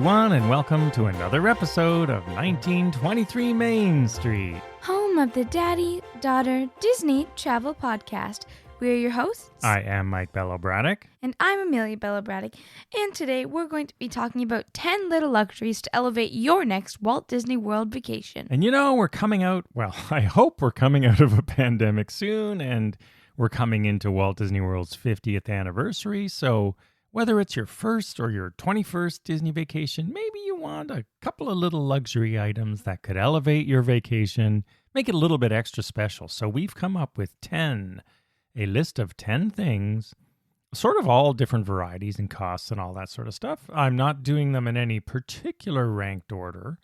everyone, and welcome to another episode of 1923 Main Street. Home of the Daddy-Daughter Disney Travel Podcast. We're your hosts. I am Mike Belobradic. And I'm Amelia Belobradic. And today we're going to be talking about 10 little luxuries to elevate your next Walt Disney World vacation. And you know, we're coming out, well, I hope we're coming out of a pandemic soon, and we're coming into Walt Disney World's 50th anniversary, so whether it's your first or your 21st Disney vacation, maybe you want a couple of little luxury items that could elevate your vacation, make it a little bit extra special. So we've come up with a list of 10 things, sort of all different varieties and costs and all that sort of stuff. I'm not doing them in any particular ranked order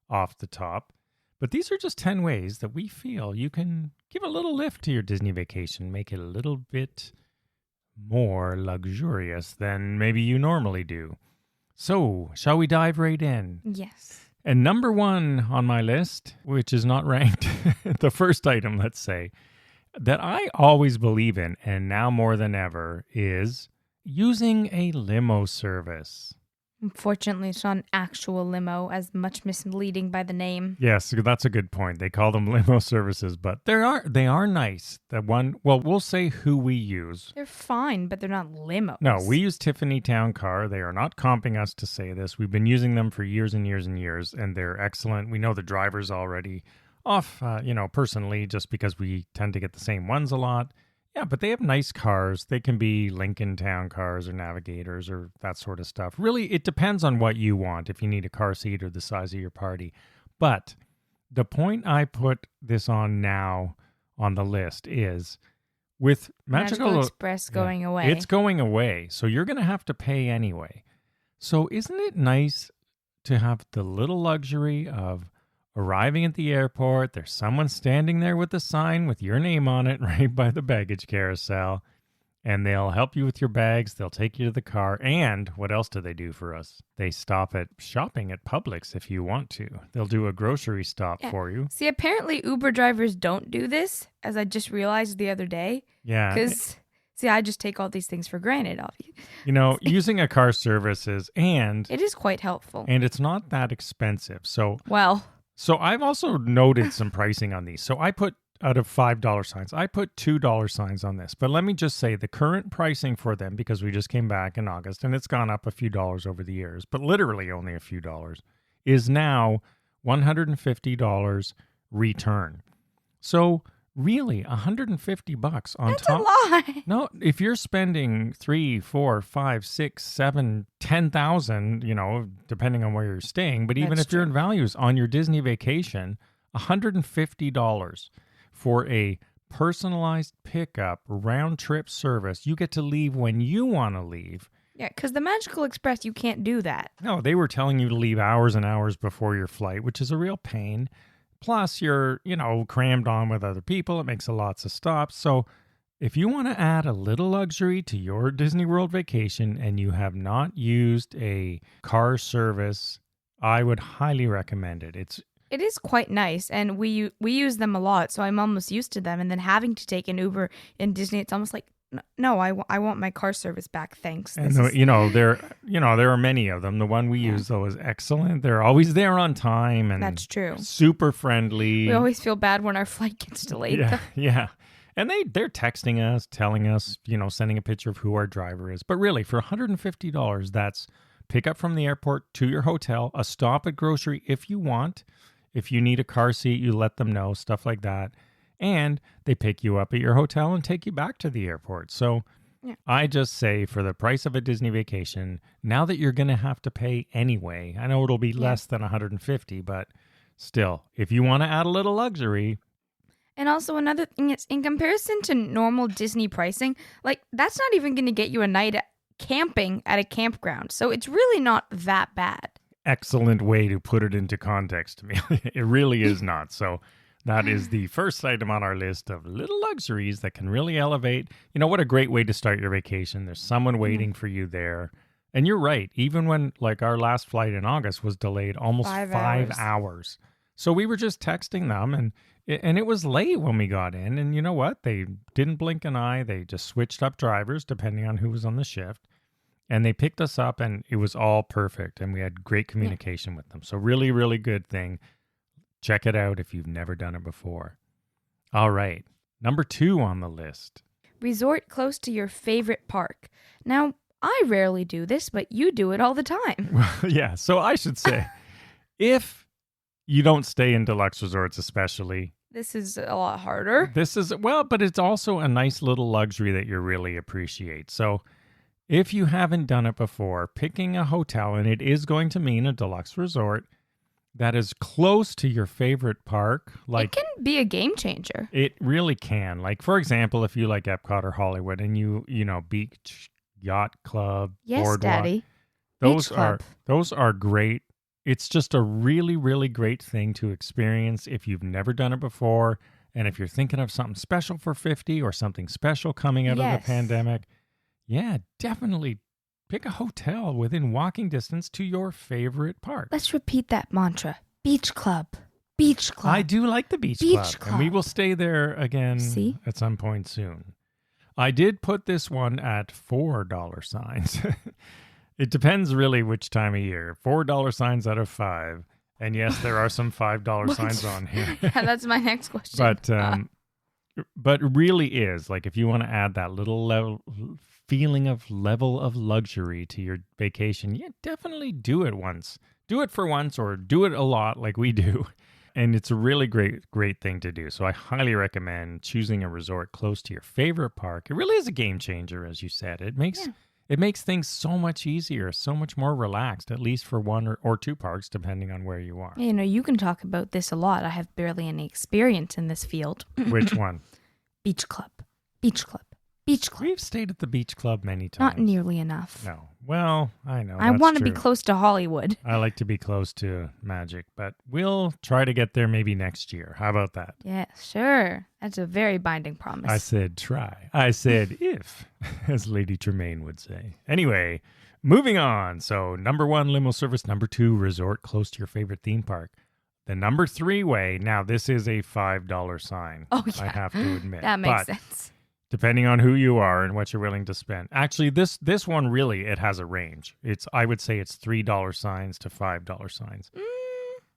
off the top, but these are just 10 ways that we feel you can give a little lift to your Disney vacation, make it a little bit more luxurious than maybe you normally do. So, shall we dive right in? Yes. And number one on my list, which is not ranked, the first item, let's say, that I always believe in, and now more than ever, is using a limo service. Unfortunately, it's not an actual limo, as much misleading by the name. Yes, that's a good point. They call them limo services, but they are nice. We'll say who we use. They're fine, but they're not limos. No, we use Tiffany Town Car. They are not comping us to say this. We've been using them for years and years and years, and they're excellent. We know the drivers already off, personally, just because we tend to get the same ones a lot. Yeah, but they have nice cars. They can be Lincoln Town Cars or Navigators or that sort of stuff. Really, it depends on what you want, if you need a car seat or the size of your party. But the point I put this on now on the list is with Magical Express going away. It's going away, so you're going to have to pay anyway. So isn't it nice to have the little luxury of arriving at the airport, there's someone standing there with a sign with your name on it right by the baggage carousel, and they'll help you with your bags, they'll take you to the car, and what else do they do for us? They stop at shopping at Publix if you want to. They'll do a grocery stop for you. See, apparently Uber drivers don't do this, as I just realized the other day. Yeah. Because, see, I just take all these things for granted, obviously. You know, using a car service it is quite helpful. And it's not that expensive. So I've also noted some pricing on these. So I put, out of $5 signs, I put $2 signs on this. But let me just say the current pricing for them, because we just came back in August and it's gone up a few dollars over the years, but literally only a few dollars, is now $150 return. So really, $150 on That's top. That's a lot. No, if you're spending $3,000, $4,000, $5,000, $6,000, $7,000, $10,000, depending on where you're staying, but even if you're in values on your Disney vacation, $150 for a personalized pickup round trip service. You get to leave when you want to leave. Yeah, because the Magical Express, you can't do that. No, they were telling you to leave hours and hours before your flight, which is a real pain. Plus, you're, crammed on with other people. It makes lots of stops. So if you want to add a little luxury to your Disney World vacation and you have not used a car service, I would highly recommend it. It is quite nice, and we use them a lot, so I'm almost used to them. And then having to take an Uber in Disney, it's almost like, no, I want my car service back, thanks. And there are many of them. The one we use though is excellent. They're always there on time, and that's true. Super friendly. We always feel bad when our flight gets delayed. Yeah. And they're texting us, telling us, sending a picture of who our driver is. But really, for $150, that's pick up from the airport to your hotel, a stop at grocery if you want. If you need a car seat, you let them know, stuff like that. And they pick you up at your hotel and take you back to the airport. So I just say, for the price of a Disney vacation, now that you're going to have to pay anyway, I know it'll be less than $150, but still, if you want to add a little luxury. And also another thing is, in comparison to normal Disney pricing, that's not even going to get you a night camping at a campground. So it's really not that bad. Excellent way to put it into context to me. It really is not. So that is the first item on our list of little luxuries that can really elevate. What a great way to start your vacation. There's someone waiting for you there. And you're right. Even when our last flight in August was delayed almost 5 hours. So we were just texting them and it was late when we got in. And you know what? They didn't blink an eye. They just switched up drivers depending on who was on the shift. And they picked us up and it was all perfect. And we had great communication with them. So really, really good thing. Check it out if you've never done it before. All right. Number 2 on the list. Resort close to your favorite park. Now, I rarely do this, but you do it all the time. Well, yeah. So I should say, if you don't stay in deluxe resorts especially, This is a lot harder. but it's also a nice little luxury that you really appreciate. So if you haven't done it before, picking a hotel, and it is going to mean a deluxe resort that is close to your favorite park, It can be a game changer. it really can. Like, for example, if you like Epcot or Hollywood and you know, beach, yacht club, Yes, boardwalk, Daddy. those Beach are club. great. It's just a really, really great thing to experience if you've never done it before. And if you're thinking of something special for 50 or something special coming out of the pandemic, yeah, definitely pick a hotel within walking distance to your favorite park. Let's repeat that mantra. Beach club. Beach club. I do like the beach club. And we will stay there again at some point soon. I did put this one at $4 signs. It depends really which time of year. $4 signs out of 5. And yes, there are some $5 signs on here. Yeah, that's my next question. But it really is, like, if you want to add that little level of luxury to your vacation, yeah, definitely do it once. Do it for once or do it a lot like we do. And it's a really great thing to do. So I highly recommend choosing a resort close to your favorite park. It really is a game changer, as you said. It makes things so much easier, so much more relaxed, at least for one or 2 parks, depending on where you are. You know, you can talk about this a lot. I have barely any experience in this field. Which one? Beach club. Beach club. Beach club. We've stayed at the beach club many times. Not nearly enough. No. Well, I know. I want to be close to Hollywood. I like to be close to Magic, but we'll try to get there maybe next year. How about that? Yeah, sure. That's a very binding promise. I said try. I said if, as Lady Tremaine would say. Anyway, moving on. So number 1, limo service. Number 2, resort close to your favorite theme park. The number 3 way. Now, this is a $5 sign. Oh, yeah. I have to admit. That makes sense. Depending on who you are and what you're willing to spend. Actually, this one really, it has a range. I would say it's $3 signs to $5 signs.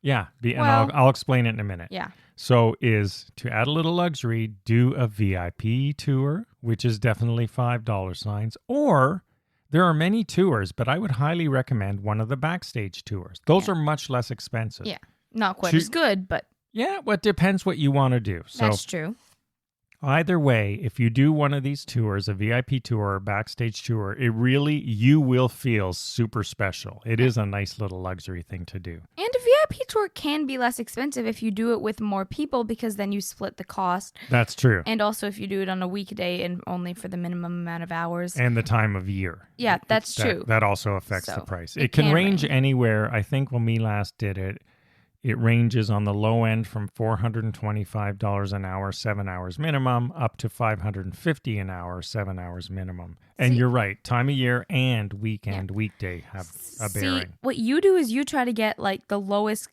Yeah, I'll explain it in a minute. Yeah. So is to add a little luxury, do a VIP tour, which is definitely $5 signs. Or there are many tours, but I would highly recommend one of the backstage tours. Those are much less expensive. Yeah, not quite as good, but... Yeah, well, it depends what you want to do. So that's true. Either way, if you do one of these tours, a VIP tour or a backstage tour, you will feel super special. It is a nice little luxury thing to do. And a VIP tour can be less expensive if you do it with more people because then you split the cost. That's true. And also if you do it on a weekday and only for the minimum amount of hours. And the time of year. Yeah, that's true. That also affects the price. It can range anywhere. I think when we last did it, it ranges on the low end from $425 an hour, 7 hours minimum, up to $550 an hour, 7 hours minimum. And you're right, time of year and weekday have a bearing. See, what you do is you try to get like the lowest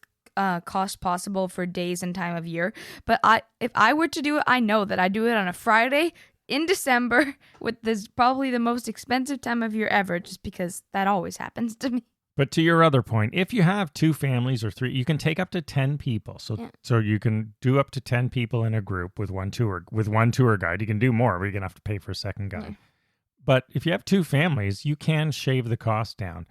cost possible for days and time of year. But if I were to do it, I know that I do it on a Friday in December with this probably the most expensive time of year ever, just because that always happens to me. But to your other point, if you have 2 families or 3, you can take up to 10 people. So you can do up to 10 people in a group with one tour guide. You can do more, but you're going to have to pay for a second guide. Yeah. But if you have 2 families, you can shave the cost down.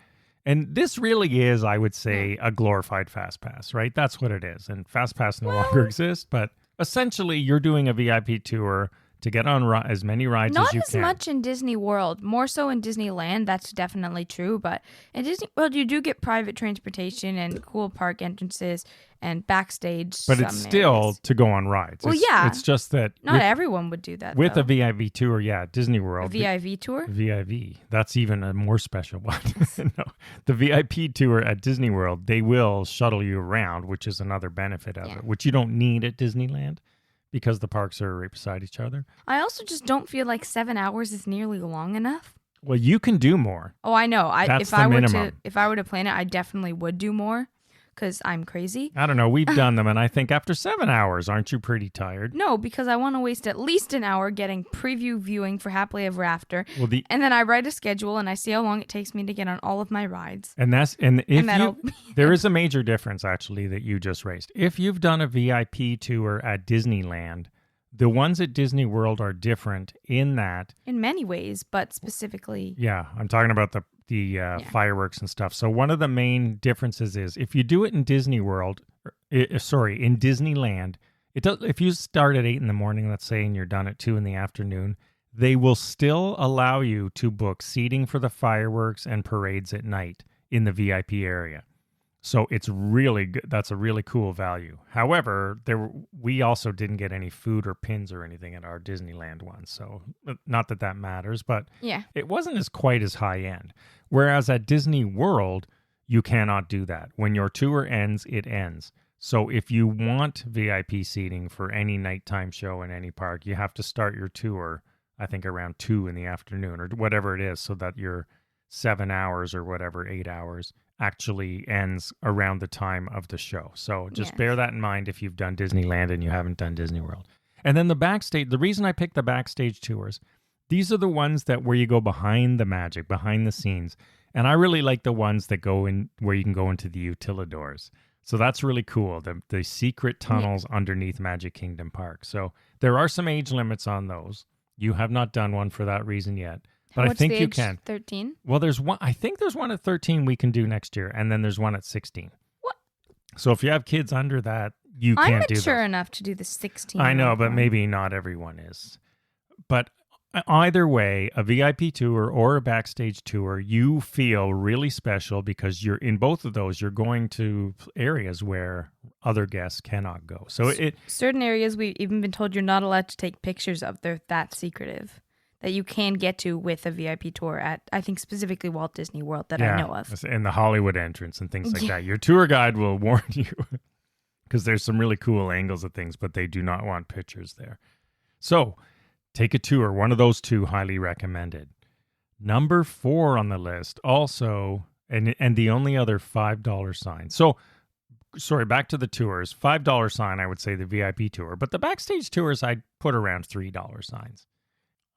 And this really is, I would say, a glorified Fast Pass, right? That's what it is. And Fast Pass no longer exists, but essentially you're doing a VIP tour to get on as many rides as you can. Not as much in Disney World, more so in Disneyland. That's definitely true. But in Disney World, you do get private transportation and cool park entrances and backstage. But it's still areas to go on rides. Well, yeah. It's just that not everyone would do that. With a VIV tour, yeah, Disney World. A VIV tour? VIV. That's even a more special one. No, the VIP tour at Disney World, they will shuttle you around, which is another benefit of it, which you don't need at Disneyland, because the parks are right beside each other. I also just don't feel like 7 hours is nearly long enough. Well, you can do more. Oh, I know. That's the minimum. If I were to plan it, I definitely would do more. because I'm crazy. I don't know. We've done them, and I think after 7 hours, aren't you pretty tired? No, because I want to waste at least an hour getting preview viewing for Happily Ever After. Well, and then I write a schedule and I see how long it takes me to get on all of my rides. And there is a major difference actually that you just raised. If you've done a VIP tour at Disneyland, the ones at Disney World are different in that. In many ways, but specifically. Yeah, I'm talking about the fireworks and stuff. So one of the main differences is if you do it in Disney World, in Disneyland, if you start at 8 in the morning, let's say, and you're done at 2 in the afternoon, they will still allow you to book seating for the fireworks and parades at night in the VIP area. So it's really good. That's a really cool value. However, we also didn't get any food or pins or anything at our Disneyland one. So not that matters, but it wasn't quite as high end. Whereas at Disney World, you cannot do that. When your tour ends, it ends. So if you want VIP seating for any nighttime show in any park, you have to start your tour, I think, around 2 in the afternoon or whatever it is, so that your 7 hours or whatever, 8 hours actually ends around the time of the show. So just bear that in mind if you've done Disneyland and you haven't done Disney World. And then the backstage, the reason I picked the backstage tours, these are the ones where you go behind the magic, behind the scenes. And I really like the ones that go in where you can go into the utilidors. So that's really cool, the secret tunnels underneath Magic Kingdom Park. So there are some age limits on those. You have not done one for that reason yet. But I think you can. 13? Well, there's one. I think there's one at 13 we can do next year, and then there's one at 16. What? So if you have kids under that, you can't do that. I'm mature enough to do the 16. I know, but maybe not everyone is. But either way, a VIP tour or a backstage tour, you feel really special because you're in both of those. You're going to areas where other guests cannot go. So certain areas we've even been told you're not allowed to take pictures of. They're that secretive. That you can get to with a VIP tour at, I think, specifically Walt Disney World that I know of. And the Hollywood entrance and things like that. Your tour guide will warn you because there's some really cool angles of things, but they do not want pictures there. So take a tour. One of those two, highly recommended. Number 4 on the list also, and the only other $5 sign. So, sorry, back to the tours. $5 sign, I would say the VIP tour. But the backstage tours, I'd put around $3 signs.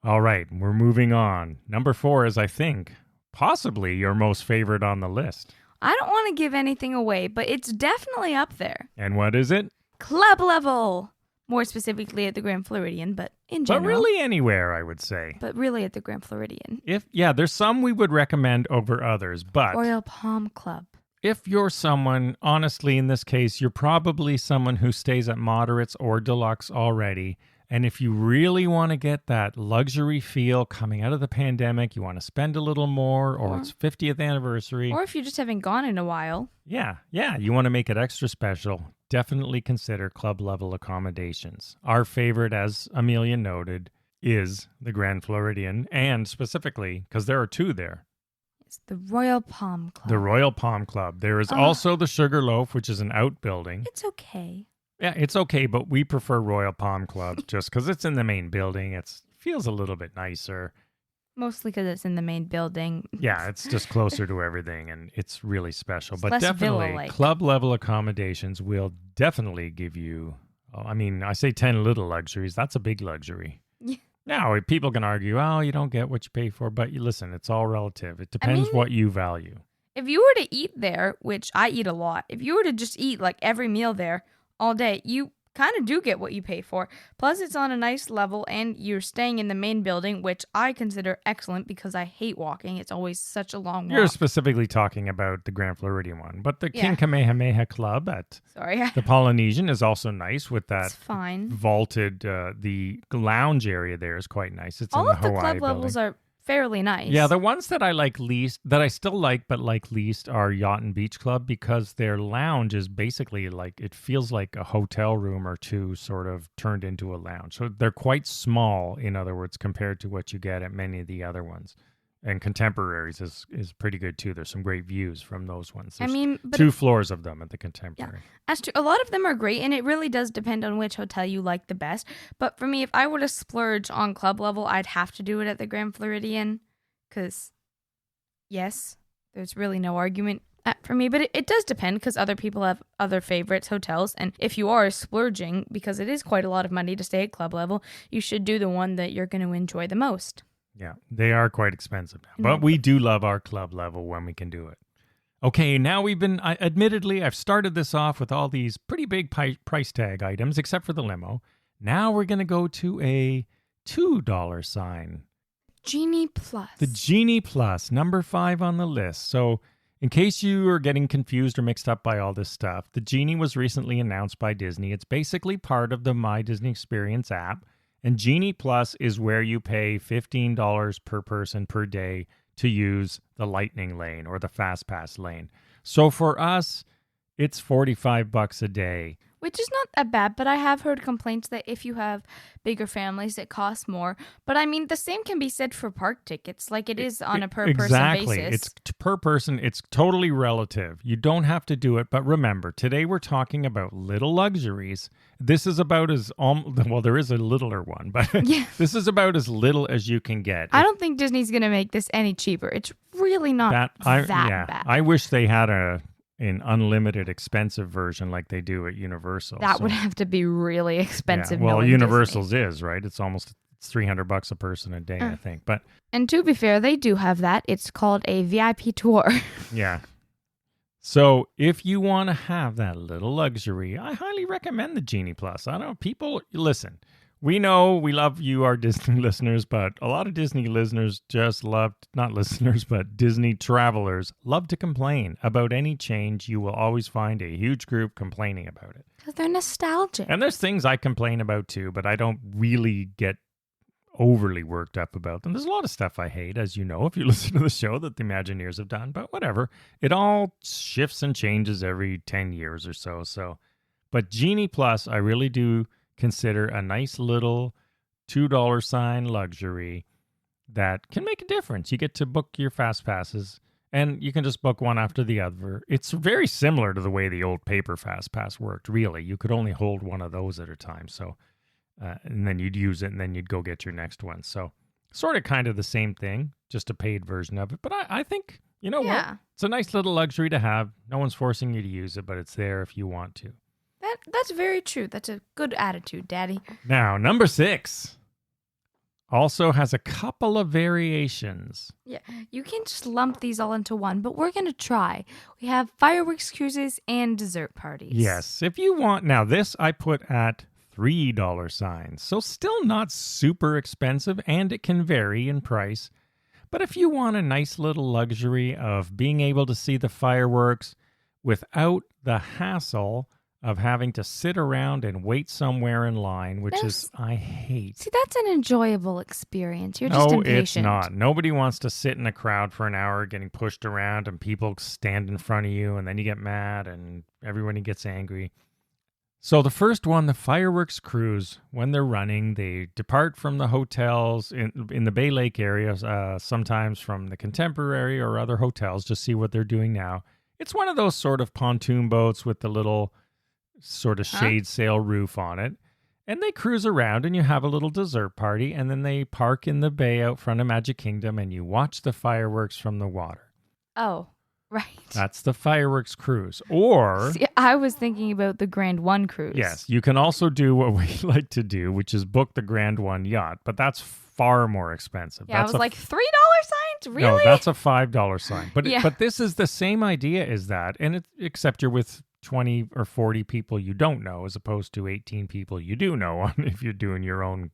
All right, we're moving on. Number 4 is, I think, possibly your most favorite on the list. I don't want to give anything away, but it's definitely up there. And what is it? Club level. More specifically at the Grand Floridian, but in general. But really anywhere, I would say. But really at the Grand Floridian. There's some we would recommend over others, but... Royal Palm Club. If you're someone, honestly, in this case, you're probably someone who stays at moderates or deluxe already. And if you really want to get that luxury feel coming out of the pandemic, you want to spend a little more, or it's 50th anniversary. Or if you just haven't gone in a while. Yeah, you want to make it extra special, definitely consider club level accommodations. Our favorite, as Amelia noted, is the Grand Floridian, and specifically, because there are 2 there. It's the Royal Palm Club. The Royal Palm Club. There is also the Sugarloaf, which is an outbuilding. It's okay. Yeah, it's okay, but we prefer Royal Palm Club just because it's in the main building. It feels a little bit nicer. Mostly because it's in the main building. Yeah, it's just closer to everything, and it's really special. It's but less definitely, villa-like. club-level accommodations will definitely give you... I say 10 little luxuries. That's a big luxury. Yeah. Now, people can argue, you don't get what you pay for. But listen, it's all relative. It depends what you value. If you were to eat there, which I eat a lot, if you were to just eat like every meal there all day, you kind of do get what you pay for. Plus, it's on a nice level, and you're staying in the main building, which I consider excellent because I hate walking. It's always such a long walk. You're specifically talking about the Grand Floridian one, but the King Kamehameha Club at the Polynesian is also nice with that vaulted, the lounge area there is quite nice. It's all in the of the Hawaii club building. levels are fairly nice. Yeah, the ones that I like least, that I still like but like least, are Yacht and Beach Club because their lounge is basically like, it feels like a hotel room or 2 sort of turned into a lounge. So they're quite small, in other words, compared to what you get at many of the other ones. And Contemporaries is pretty good too. There's some great views from those ones. There's 2 floors of them at the Contemporary. Yeah. As to, a lot of them are great, and it really does depend on which hotel you like the best. But for me, if I were to splurge on club level, I'd have to do it at the Grand Floridian. Because, yes, there's really no argument for me, but it does depend because other people have other favorites hotels. And if you are splurging, because it is quite a lot of money to stay at club level, you should do the one that you're going to enjoy the most. Yeah, they are quite expensive now, but we do love our club level when we can do it. Okay, now admittedly, I've started this off with all these pretty big price tag items, except for the limo. Now we're going to go to a $2 sign. Genie Plus. The Genie Plus, number 5 on the list. So in case you are getting confused or mixed up by all this stuff, the Genie was recently announced by Disney. It's basically part of the My Disney Experience app. And Genie Plus is where you pay $15 per person per day to use the Lightning Lane or the Fast Pass lane. So for us, it's $45 a day. Which is not that bad, but I have heard complaints that if you have bigger families, it costs more. But I mean, the same can be said for park tickets, like it is on a per-person basis. It's per person. It's totally relative. You don't have to do it. But remember, today we're talking about little luxuries. This is about well, there is a littler one, but this is about as little as you can get. I don't think Disney's going to make this any cheaper. It's really not that bad. I wish they had an unlimited expensive version like they do at Universal. That would have to be really expensive. Yeah. Well, Universal's is, right? It's $300 a person a day, I think. And to be fair, they do have that. It's called a VIP tour. Yeah. So if you want to have that little luxury, I highly recommend the Genie Plus. I don't know, people, listen. We know we love you, our Disney listeners, but a lot of Disney listeners but Disney travelers love to complain about any change. You will always find a huge group complaining about it. Because they're nostalgic. And there's things I complain about too, but I don't really get overly worked up about them. There's a lot of stuff I hate, as you know, if you listen to the show that the Imagineers have done, but whatever. It all shifts and changes every 10 years or so. But Genie Plus, I really do consider a nice little $2 sign luxury that can make a difference. You get to book your fast passes and you can just book one after the other. It's very similar to the way the old paper fast pass worked, really. You could only hold one of those at a time. So, and then you'd use it and then you'd go get your next one. So sort of kind of the same thing, just a paid version of it. But I think, you know what? It's a nice little luxury to have. No one's forcing you to use it, but it's there if you want to. That's very true. That's a good attitude, Daddy. Now, number 6 also has a couple of variations. Yeah, you can't just lump these all into one, but we're going to try. We have fireworks cruises and dessert parties. Yes, if you want. Now, this I put at $3 signs, so still not super expensive, and it can vary in price. But if you want a nice little luxury of being able to see the fireworks without the hassle of having to sit around and wait somewhere in line, which I hate. See, that's an enjoyable experience. You're just impatient. No, it's not. Nobody wants to sit in a crowd for an hour getting pushed around and people stand in front of you and then you get mad and everybody gets angry. So the first one, the fireworks cruise, when they're running, they depart from the hotels in the Bay Lake area, sometimes from the Contemporary or other hotels, just see what they're doing now. It's one of those sort of pontoon boats with the little sort of shade sail roof on it, and they cruise around and you have a little dessert party, and then they park in the bay out front of Magic Kingdom and you watch the fireworks from the water. Oh, right. That's the fireworks cruise. Or see, I was thinking about the Grand One cruise. Yes, you can also do what we like to do, which is book the Grand One yacht, but that's far more expensive. Yeah, that's I was like, $3 signs? Really? No, that's a $5 sign. But this is the same idea as that, and except you're with 20 or 40 people you don't know as opposed to 18 people you do know if you're doing your own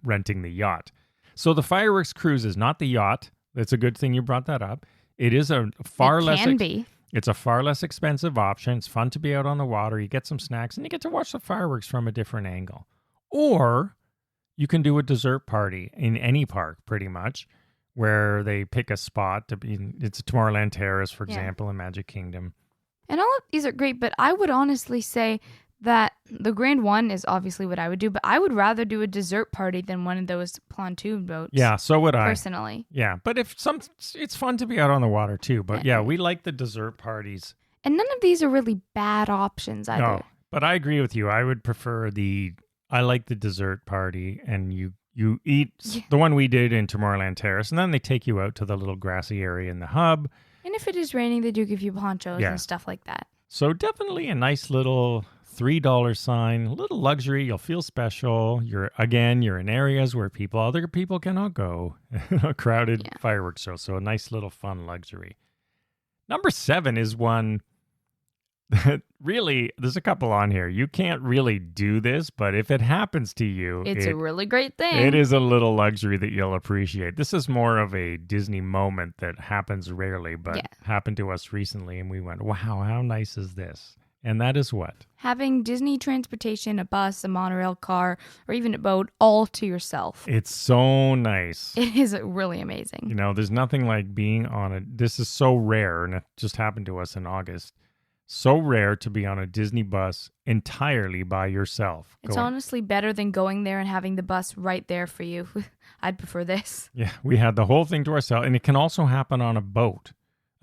renting the yacht. So the fireworks cruise is not the yacht. It's a good thing you brought that up. It is a far less It's a far less expensive option. It's fun to be out on the water. You get some snacks and you get to watch the fireworks from a different angle. Or you can do a dessert party in any park pretty much where they pick a spot to be. It's Tomorrowland Terrace, for example, in Magic Kingdom. And all of these are great, but I would honestly say that the Grand One is obviously what I would do, but I would rather do a dessert party than one of those pontoon boats. Yeah, so would I. Personally. Yeah, but it's fun to be out on the water too. But yeah, we like the dessert parties. And none of these are really bad options either. No, but I agree with you. I would prefer I like the dessert party, and you eat the one we did in Tomorrowland Terrace, and then they take you out to the little grassy area in the hub. And if it is raining, they do give you ponchos Yeah. and stuff like that. So definitely a nice little $3 sign, a little luxury. You'll feel special. You're in areas where other people cannot go. A crowded fireworks show. So a nice little fun luxury. Number 7 is one that really, there's a couple on here. You can't really do this, but if it happens to you, It's a really great thing. it is a little luxury that you'll appreciate. This is more of a Disney moment that happens rarely, but happened to us recently, and we went, wow, how nice is this? And that is what? Having Disney transportation, a bus, a monorail car, or even a boat all to yourself. It's so nice. It is really amazing. You know, there's nothing like being this is so rare, and it just happened to us in August. So rare to be on a Disney bus entirely by yourself. It's honestly better than going there and having the bus right there for you. I'd prefer this. Yeah, we had the whole thing to ourselves, and it can also happen on a boat.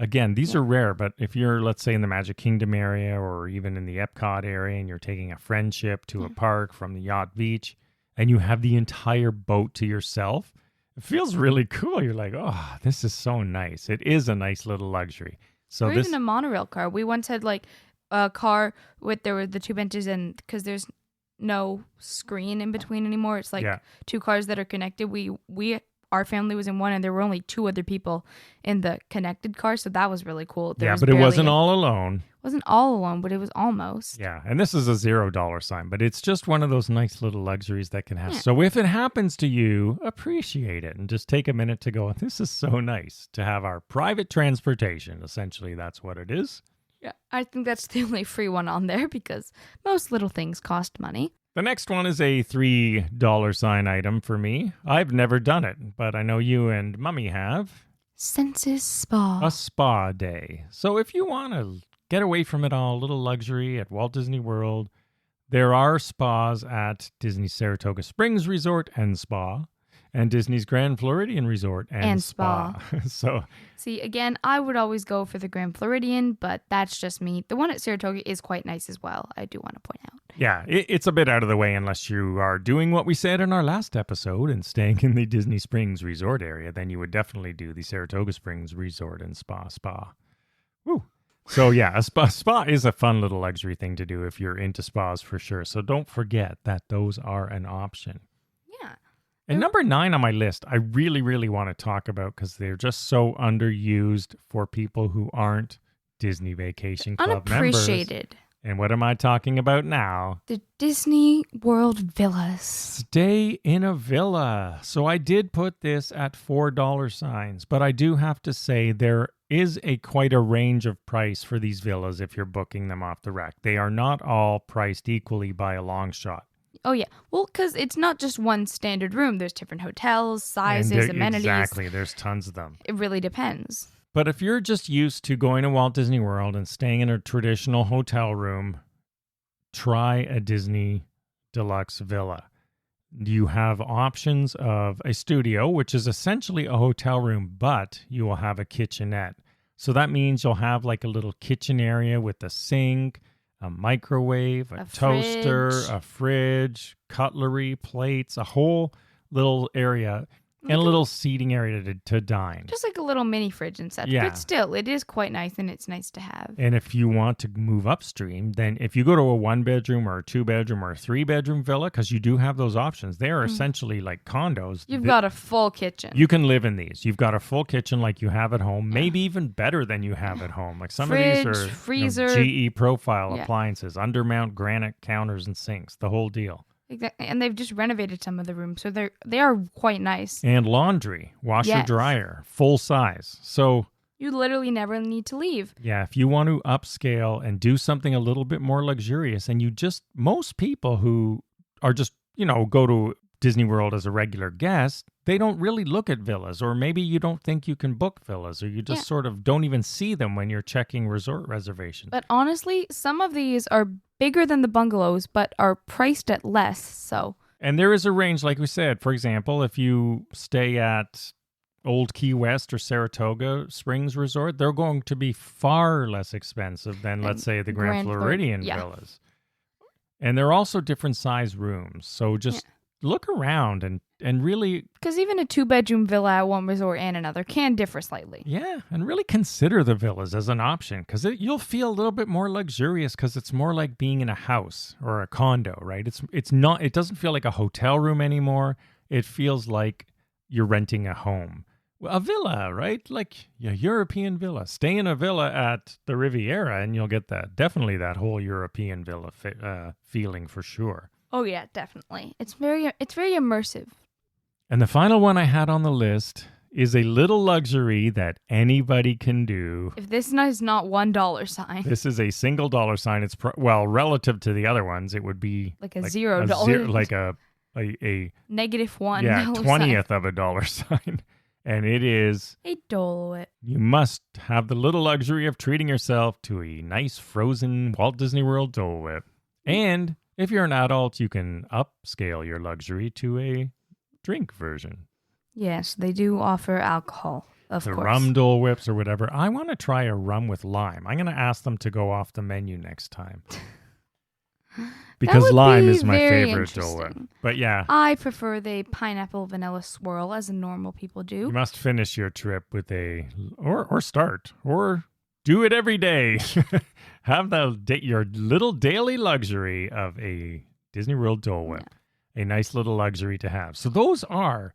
Again, these are rare, but if you're, let's say, in the Magic Kingdom area or even in the Epcot area and you're taking a friendship to a park from the Yacht Beach and you have the entire boat to yourself, it feels really cool. You're like, oh, this is so nice. It is a nice little luxury. So or even a monorail car. We once had like a car there were the 2 benches, and because there's no screen in between anymore, it's like 2 cars that are connected. Our family was in one, and there were only 2 other people in the connected car, so that was really cool. But it wasn't all alone. Wasn't all alone, but it was almost. Yeah, and this is a $0 sign, but it's just one of those nice little luxuries that can have. Yeah. So if it happens to you, appreciate it and just take a minute to go, this is so nice to have our private transportation. Essentially, that's what it is. Yeah, I think that's the only free one on there because most little things cost money. The next one is a $3 sign item for me. I've never done it, but I know you and Mummy have. Senses Spa. A spa day. So if you want to get away from it all, a little luxury at Walt Disney World, there are spas at Disney's Saratoga Springs Resort and Spa and Disney's Grand Floridian Resort and Spa. So, see, again, I would always go for the Grand Floridian, but that's just me. The one at Saratoga is quite nice as well, I do want to point out. Yeah, it's a bit out of the way unless you are doing what we said in our last episode and staying in the Disney Springs Resort area. Then you would definitely do the Saratoga Springs Resort and Spa. Woo. So yeah, a spa is a fun little luxury thing to do if you're into spas for sure. So don't forget that those are an option. Yeah. And number 9 on my list, I really, really want to talk about because they're just so underused for people who aren't Disney Vacation Club members. Unappreciated. And what am I talking about now? The Disney World Villas. Stay in a villa. So I did put this at $4 signs, but I do have to say there is quite a range of price for these villas if you're booking them off the rack. They are not all priced equally by a long shot. Oh, yeah. Well, because it's not just one standard room. There's different hotels, sizes, amenities. Exactly. There's tons of them. It really depends. But if you're just used to going to Walt Disney World and staying in a traditional hotel room, try a Disney Deluxe Villa. You have options of a studio, which is essentially a hotel room, but you will have a kitchenette. So that means you'll have like a little kitchen area with a sink, a microwave, a toaster, a fridge, cutlery, plates, a whole little area. And a little seating area to dine. Just like a little mini fridge and such. Yeah. But still, it is quite nice and it's nice to have. And if you want to move upstream, then if you go to a 1-bedroom or a 2-bedroom or a 3-bedroom villa, because you do have those options, they are essentially like condos. You've got a full kitchen. You can live in these. You've got a full kitchen like you have at home, maybe even better than you have at home. Like some fridge, of these are freezer, GE profile appliances, undermount granite counters and sinks, the whole deal. Exactly. And they've just renovated some of the rooms, so they are quite nice. And laundry, washer, dryer, full size. So you literally never need to leave. Yeah, if you want to upscale and do something a little bit more luxurious, and most people who are just, go to Disney World as a regular guest, they don't really look at villas, or maybe you don't think you can book villas, or you just sort of don't even see them when you're checking resort reservations. But honestly, some of these are bigger than the bungalows, but are priced at less, so. And there is a range, like we said. For example, if you stay at Old Key West or Saratoga Springs Resort, they're going to be far less expensive than, let's say, the Grand Floridian villas. And they're also different size rooms. So just look around and really, Because even a 2-bedroom villa at one resort and another can differ slightly. yeah, and really consider the villas as an option because you'll feel a little bit more luxurious because it's more like being in a house or a condo, right? It's not. It doesn't feel like a hotel room anymore. It feels like you're renting a home. Well, a villa, right? Like a European villa. Stay in a villa at the Riviera and you'll get definitely that whole European villa feeling for sure. Oh yeah, definitely. It's very immersive. And the final one I had on the list is a little luxury that anybody can do. If this is not $1 sign. This is a single dollar sign. It's relative to the other ones, it would be like a $0. Like a -1. yeah, dollar 20th sign. of a dollar sign. And it is A Dole Whip. you must have the little luxury of treating yourself to a nice frozen Walt Disney World Dole Whip. And if you're an adult, you can upscale your luxury to a drink version. Yes, they do offer alcohol, of The course. rum Dole Whips or whatever. I want to try a rum with lime. I'm going to ask them to go off the menu next time. Because would lime be is my very favorite Dole Whip. interesting. But yeah, I prefer the pineapple vanilla swirl as normal people you do. must finish your trip with or start, or do it every day. Have your little daily luxury of a Disney World Dole Whip. A nice little luxury to have. So those are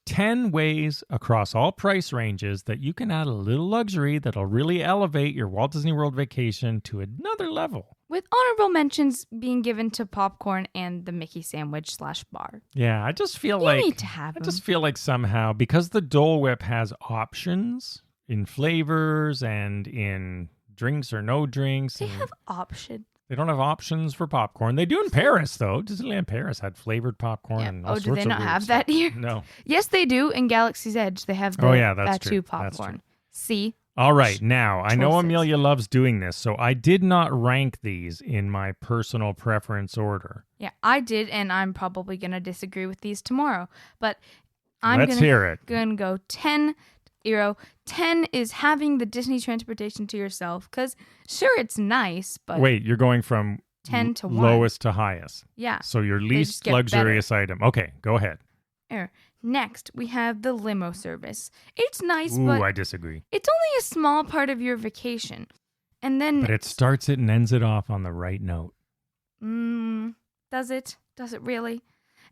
10 ways across all price ranges that you can add a little luxury that'll really elevate your Walt Disney World vacation to another level. With honorable mentions being given to popcorn and the Mickey sandwich /bar. Yeah, I just feel You need to have I them. just feel like somehow, because the Dole Whip has options in flavors and in drinks or no drinks. They and have options. they don't have options for popcorn. They do in Paris, though. Disneyland Paris had flavored popcorn and all Oh, sorts do of they not weird have stuff. that here? No. Yes, they do. In Galaxy's Edge, they have the Oh, yeah, that's Batu true. That's popcorn. true. See? All right, now, I know Choices. Amelia loves doing this, so I did not rank these in my personal preference order. Yeah, I did, and I'm probably going to disagree with these tomorrow. But I'm Let's hear it. gonna go 10 euro. 10 is having the Disney transportation to yourself, because sure, it's nice, but Wait, you're going from 10 to 1. lowest to highest. Yeah. So your just least get luxurious item. Okay, go ahead. Next, we have the limo service. It's nice, Ooh, but I disagree. it's only a small part of your vacation. And then But it starts it and ends it off on the right note. Does it? Does it really?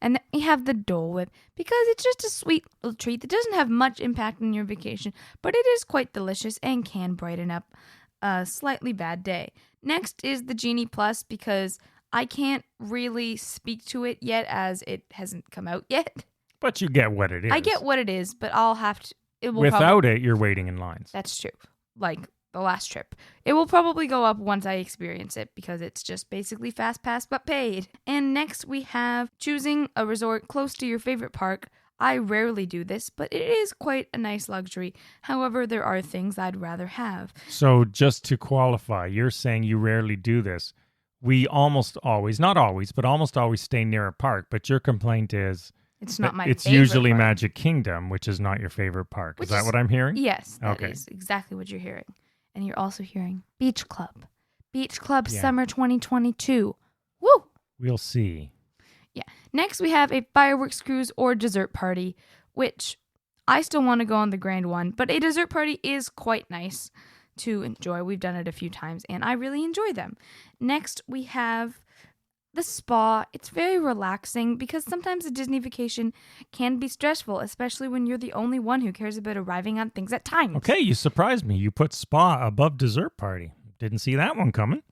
And then we have the Dole Whip, because it's just a sweet little treat that doesn't have much impact on your vacation, but it is quite delicious and can brighten up a slightly bad day. Next is the Genie Plus, because I can't really speak to it yet as it hasn't come out yet. But you get what it is. I get what it is, but I'll have to. It will Without it, you're waiting in lines. That's true. Like the last trip. It will probably go up once I experience it, because it's just basically Fast Pass but paid. And next we have choosing a resort close to your favorite park. I rarely do this, but it is quite a nice luxury. However, there are things I'd rather have. So just to qualify, you're saying you rarely do this. We almost always, not always, but almost always stay near a park. But your complaint is It's not my it's favorite usually park. Magic Kingdom, which is not your favorite park. Which Is that is- what I'm hearing? Yes, that Okay. is exactly what you're hearing. And you're also hearing Beach Club. Beach Club Yeah. Summer 2022. Woo! We'll see. Yeah. Next, we have a fireworks cruise or dessert party, which I still want to go on the grand one, but a dessert party is quite nice to enjoy. We've done it a few times, and I really enjoy them. Next, we have the spa. It's very relaxing, because sometimes a Disney vacation can be stressful, especially when you're the only one who cares about arriving on things at times. Okay, you surprised me. You put spa above dessert party. Didn't see that one coming.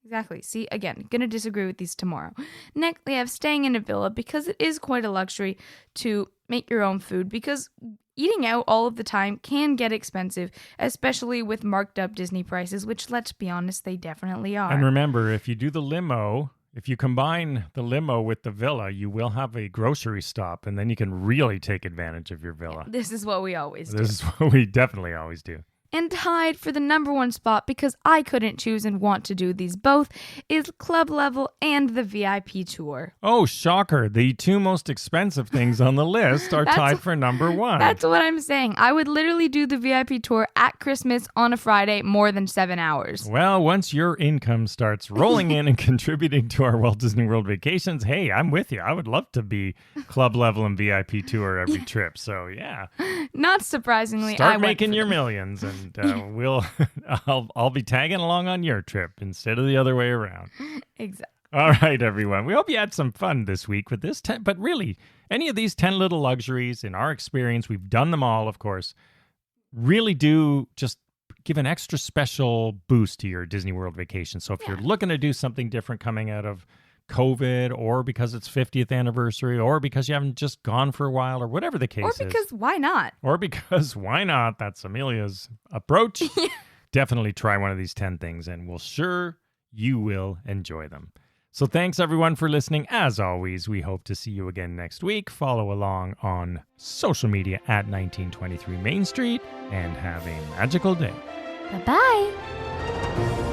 Exactly. See, again, gonna disagree with these tomorrow. Next, we have staying in a villa, because it is quite a luxury to make your own food, because eating out all of the time can get expensive, especially with marked up Disney prices, which, let's be honest, they definitely are. And remember, if you do the limo, if you combine the limo with the villa, you will have a grocery stop, and then you can really take advantage of your villa. This is what we always do. This is what we definitely always do. And tied for the number one spot, because I couldn't choose and want to do these both, is Club Level and the VIP tour. Oh, shocker. The two most expensive things on the list are tied for number one. That's what I'm saying. I would literally do the VIP tour at Christmas on a Friday more than 7 hours. Well, once your income starts rolling in and contributing to our Walt Disney World vacations, hey, I'm with you. I would love to be Club Level and VIP tour every trip. So, yeah. Not surprisingly, Start making your millions, and I'll be tagging along on your trip instead of the other way around. Exactly. All right, everyone. We hope you had some fun this week with this. But really, any of these 10 little luxuries, in our experience, we've done them all, of course, really do just give an extra special boost to your Disney World vacation. So if you're looking to do something different coming out of COVID, or because it's 50th anniversary, or because you haven't just gone for a while, or whatever the case is. Or because why not? Or because why not? That's Amelia's approach. Definitely try one of these 10 things, and we'll sure you will enjoy them. So thanks, everyone, for listening. As always, we hope to see you again next week. Follow along on social media at 1923 Main Street, and have a magical day. Bye-bye.